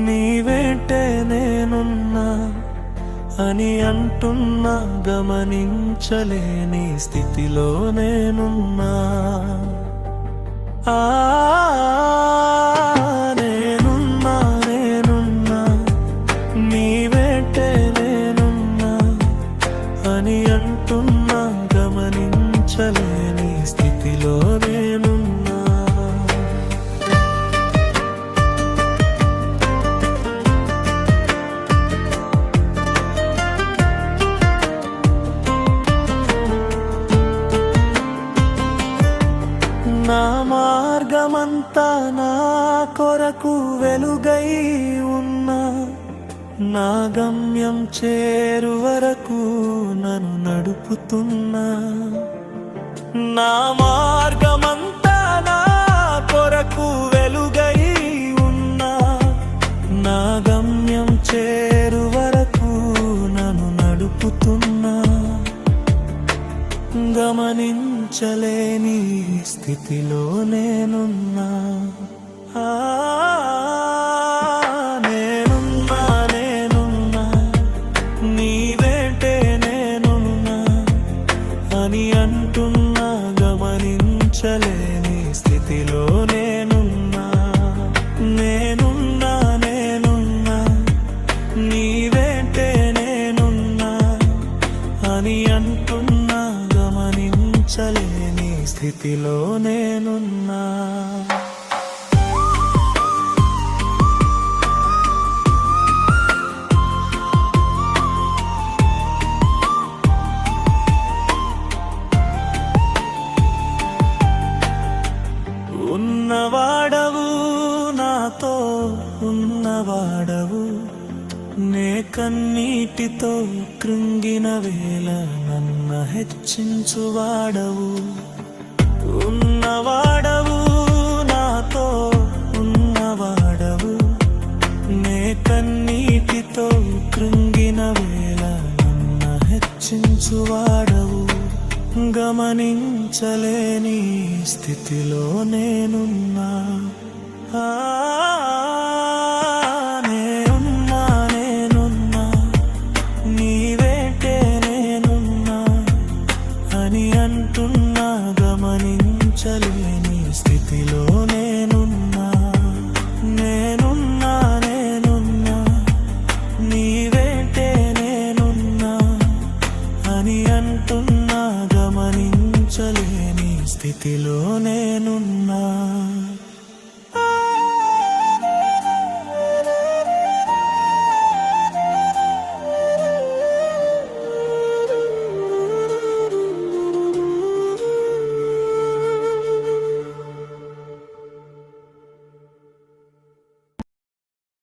నీ వెంటే నేనున్నా అని అంటున్నా, గమనించలేని స్థితిలో నేనున్నా. నేనున్నా నేనున్నా నీ వెంటే నేనున్నా అని అంటున్నా, గమనించలేని స్థితిలో నేనున్నా. నా మార్గమంతా నా కొరకు వెలుగై ఉన్నా, నా గమ్యం చేరు వరకు నన్ను నడుపుతున్నా. నా మార్గమంతా నా కొరకు వెలుగై ఉన్నా, నా గమ్యం చేరు వరకు నన్ను నడుపుతున్నా. గమనించలేని స్థితిలో నేనున్నా. నేనున్నా నేనున్నా నీ వెంటే నేనున్నా అని అంటున్నా, గమనించలేని స్థితిలో నేనున్నా. నేనున్నా నేనున్నా నీ వెంటే నేనున్నా అని అంటున్నా, గమనించలేని స్థితిలో నేనున్నా. ఉన్నవాడవు నాతో ఉన్నవాడవు, నే కన్నీటితో కృంగిన వేళ నన్ను హెచ్చించువాడవు. ఉన్నవాడవు నాతో ఉన్నవాడవు, నే కన్నీటితో కృంగిన వేళ నన్ను హెచ్చించువాడవు. గమనించలేని స్థితిలో నేనున్నా.